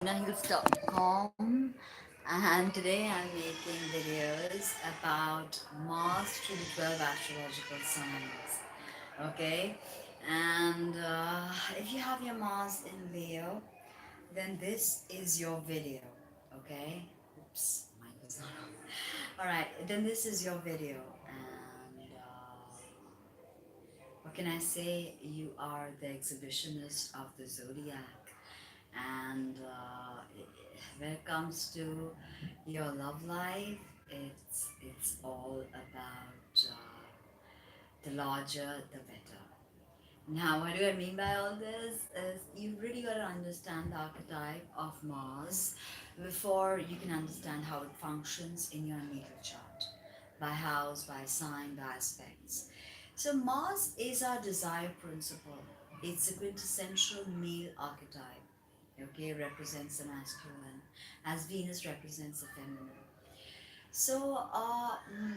HealsCom, and today I'm making videos about Mars through the 12 astrological signs. Okay, and if you have your Mars in Leo, then this is your video. Okay, oops, mic was not on. All right, then this is your video, and what can I say? You are the exhibitionist of the zodiac, and when it comes to your love life, it's all about the larger the better. Now, what do I mean by all this is you really got to understand the archetype of Mars before you can understand how it functions in your natal chart, by house, by sign, by aspects. So Mars is our desire principle. It's a quintessential male archetype. Okay, represents the masculine, as Venus represents the feminine. So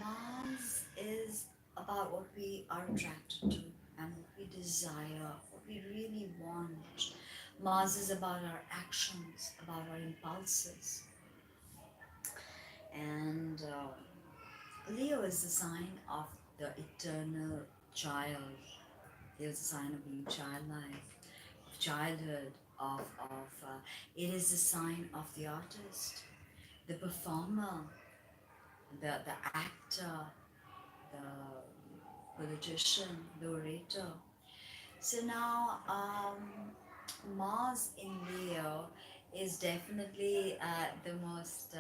Mars is about what we are attracted to and what we desire, what we really want. Mars is about our actions, about our impulses. And Leo is the sign of the eternal child. Leo is the sign of being childlike, of childhood, it is the sign of the artist, the performer, the actor, the politician, the orator. So now, Mars in Leo is definitely the most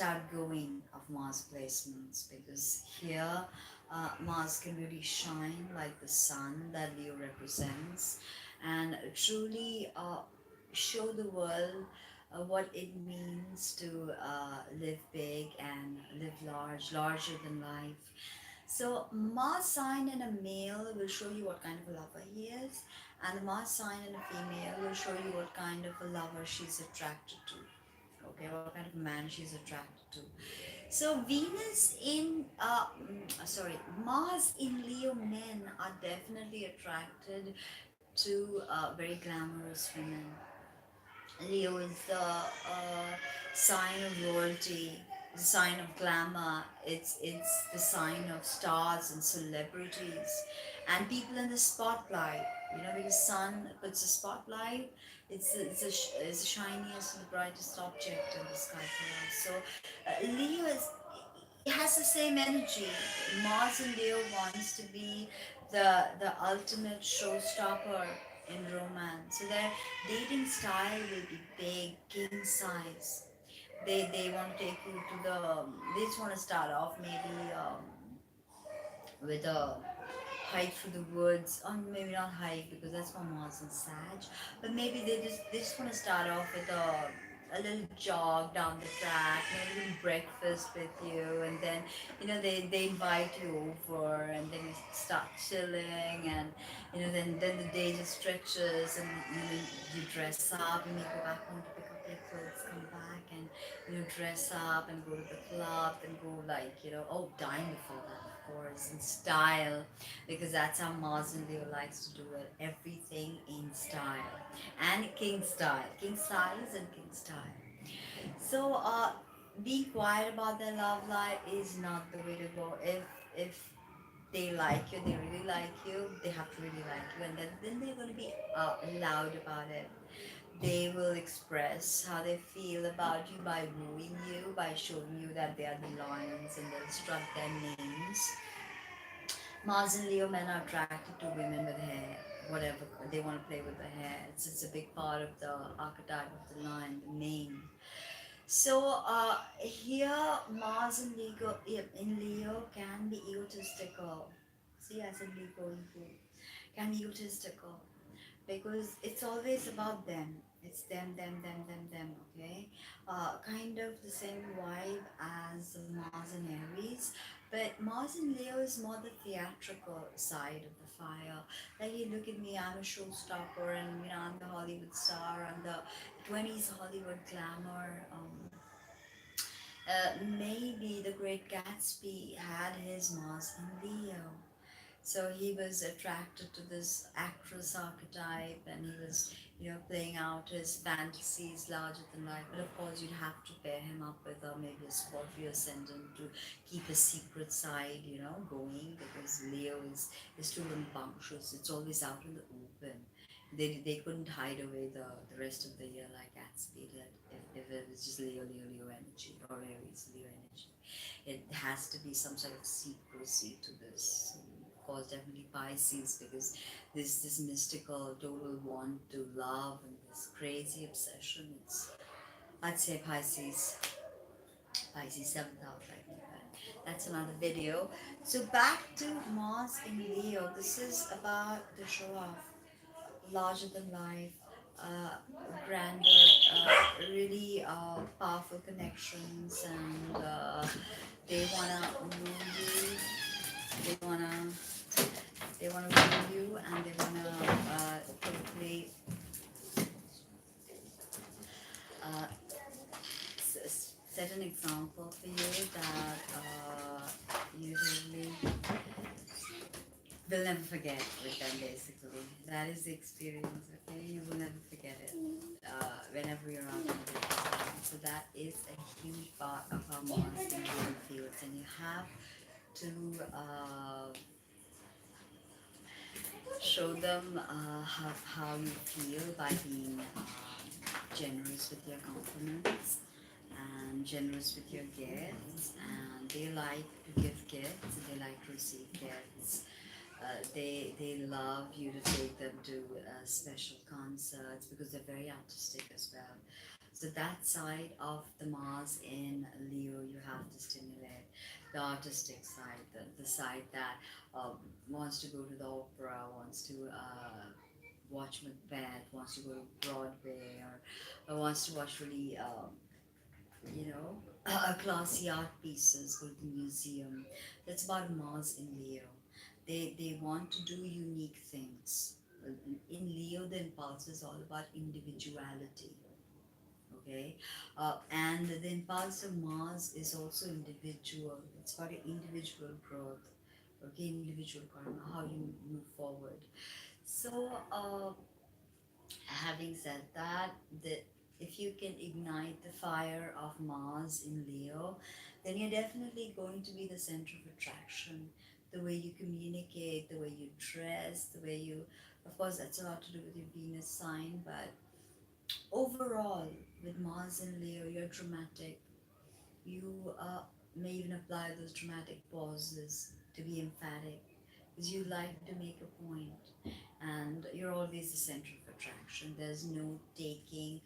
outgoing of Mars placements, because here Mars can really shine like the sun that Leo represents, and truly show the world what it means to live big and live large, larger than life. So Mars sign in a male will show you what kind of a lover he is, and the Mars sign in a female will show you what kind of a lover she's attracted to. Okay, what kind of man she's attracted to. So Mars in Leo men are definitely attracted to very glamorous women. Leo is the sign of royalty, the sign of glamour. It's the sign of stars and celebrities and people in the spotlight. You know, because sun puts a spotlight. It's the shiniest and the brightest object in the sky for us. So Leo has the same energy. Mars in Leo wants to be the ultimate showstopper in romance. So their dating style will be big, king size. They want to take you to they just want to start off maybe with a hike through the woods, or maybe not hike because that's for Mars and Sag, but maybe they just want to start off with a little jog down the track, maybe a little breakfast with you, and then they invite you over, and then you start chilling, and then the day just stretches, and you dress up, and you go back home to pick up your clothes, come back, and dress up and go to the club, and go like dine before that, of course, in style, because that's how Mars and Leo likes to do it. Everything in style and king size and king style. So being quiet about their love life is not the way to go. If they like you, they really like you, they have to really like you, and then they're going to be loud about it. They will express how they feel about you by wooing you, by showing you that they are the lions, and they'll strut their names. Mars and Leo men are attracted to women with hair, whatever they want to play with the hair. It's a big part of the archetype of the lion, the mane. So here Mars in Leo can be egotistical. See, I said Leo can be egotistical because it's always about them. It's them. Okay, kind of the same vibe as Mars and Aries, but Mars in Leo is more the theatrical side of the fire. Like, you look at me, I'm a showstopper, and I'm the Hollywood star. I'm the 20s Hollywood glamour. Maybe the Great Gatsby had his Mars in Leo. So he was attracted to this actress archetype, and he was playing out his fantasies larger than life. But of course, you'd have to pair him up with maybe a Scorpio ascendant to keep his secret side, going, because Leo is too rambunctious. It's always out in the open. They couldn't hide away the rest of the year like Gatsby did if it was just Leo energy, or Aries Leo energy. It has to be some sort of secrecy to this. Of course, definitely Pisces, because this mystical total want to love and this crazy obsession. I'd say Pisces seventh house, I think. That's another video. So back to Mars in Leo. This is about the show off, larger than life, uh, grander, really powerful connections, and they wanna move you. They wanna they wanna move you, and they wanna totally uh, set an example for you that you really will never forget with them, basically. That is the experience, okay? You will never forget it whenever you're out in the business. So that is a huge part of how Mars in Leo feels, and you have to show them how you feel by being generous with your compliments and generous with your gifts. And they like to give gifts, they like to receive gifts. They love you to take them to special concerts because they're very artistic as well. So that side of the Mars in Leo, you have to stimulate the artistic side, the side that wants to go to the opera, wants to watch Macbeth, wants to go to Broadway, or wants to watch really, classy art pieces, go to the museum. That's about Mars in Leo. They want to do unique things. In Leo, the impulse is all about individuality. Okay, and the impulse of Mars is also individual. It's about individual growth. Okay, individual karma, how you move forward. So, having said that, if you can ignite the fire of Mars in Leo, then you're definitely going to be the center of attraction. The way you communicate, the way you dress, the way you, of course, that's a lot to do with your Venus sign, but overall, with Mars in Leo, you're dramatic. You may even apply those dramatic pauses to be emphatic, because you like to make a point, and you're always the center of attraction. There's no taking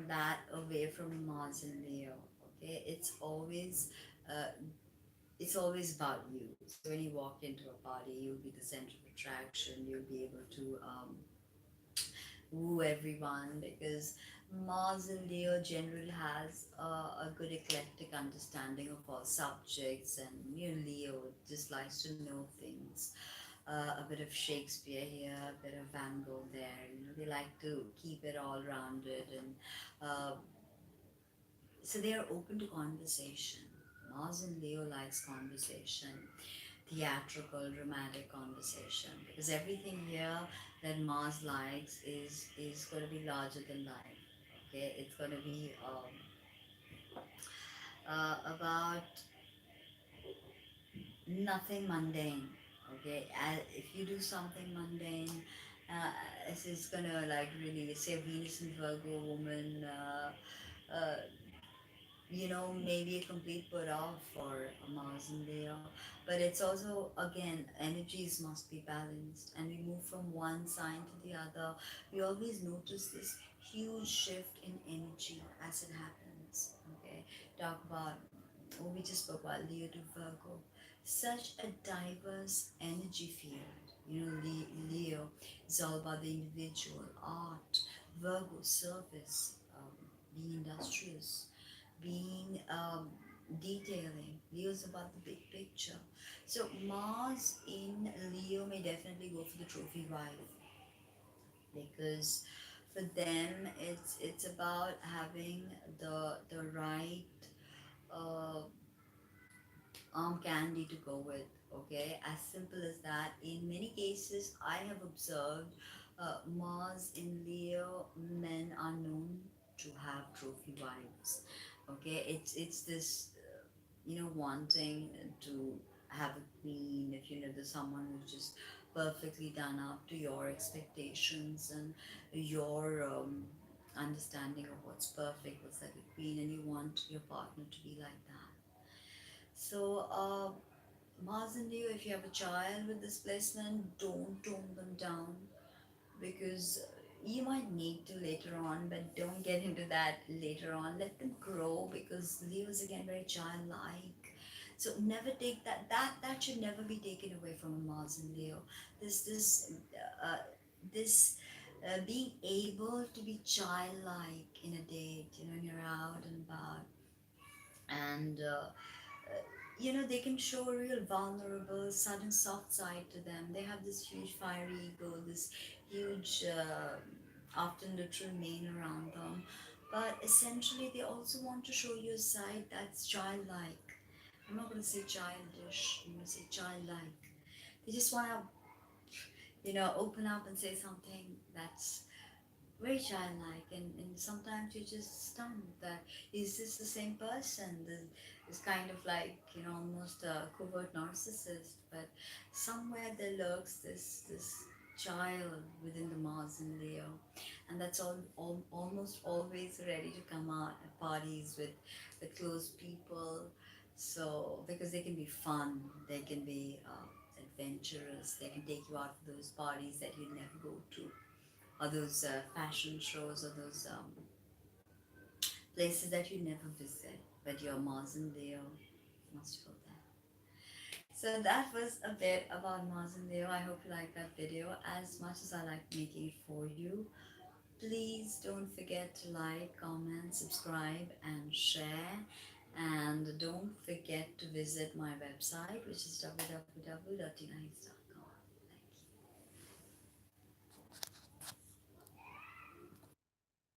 that away from Mars and Leo. Okay, uh, it's always about you. So when you walk into a party, you'll be the center of attraction. You'll be able to woo everyone, because Mars in Leo generally has a good eclectic understanding of all subjects, and Leo just likes to know things. A bit of Shakespeare here, a bit of Van Gogh there. They like to keep it all rounded, and uh, so they are open to conversation. Mars and Leo likes conversation, theatrical, dramatic conversation, because everything here that Mars likes is going to be larger than life. Okay, it's going to be about nothing mundane. Okay, if you do something mundane, this is gonna like really say Venus and Virgo woman. Uh, maybe a complete put off for a Mars and Leo, but it's also, again, energies must be balanced, and we move from one sign to the other. We always notice this huge shift in energy as it happens. Okay, talk about what we just spoke about, Leo to Virgo, such a diverse energy field. Leo is all about the individual, art. Virgo, service, being industrious, being detailing. Leo's about the big picture. So Mars in Leo may definitely go for the trophy wife, because for them it's about having the right uh, arm candy to go with. Okay, as simple as that. In many cases, I have observed Mars in Leo, men are known to have trophy wives. Okay, it's this wanting to have a queen. If there's someone who's just perfectly done up to your expectations and your understanding of what's perfect, what's like a queen, and you want your partner to be like that. So Mars and Leo, if you have a child with this placement, don't tone them down, because you might need to later on, but don't get into that later on. Let them grow, because Leo is again very childlike. So never take that should never be taken away from a Mars and Leo. This being able to be childlike in a date, when you're out and about, and they can show a real vulnerable, sudden soft side to them. They have this huge fiery ego, this huge, often literal mane around them. But essentially, they also want to show you a side that's childlike. I'm not going to say childish, I'm going to say childlike. They just want to, open up and say something that's very childlike, and sometimes you're just stunned that is this the same person. This kind of like almost a covert narcissist, but somewhere there lurks this child within the Mars and Leo, and that's almost always ready to come out at parties with close people. So because they can be fun, they can be adventurous, they can take you out to those parties that you never go to, or those fashion shows, or those places that you never visit, but your Mars and Leo must go there. So that was a bit about Mars and Leo. I hope you liked that video as much as I like making it for you. Please don't forget to like, comment, subscribe, and share. And don't forget to visit my website, which is www.tinahis.com.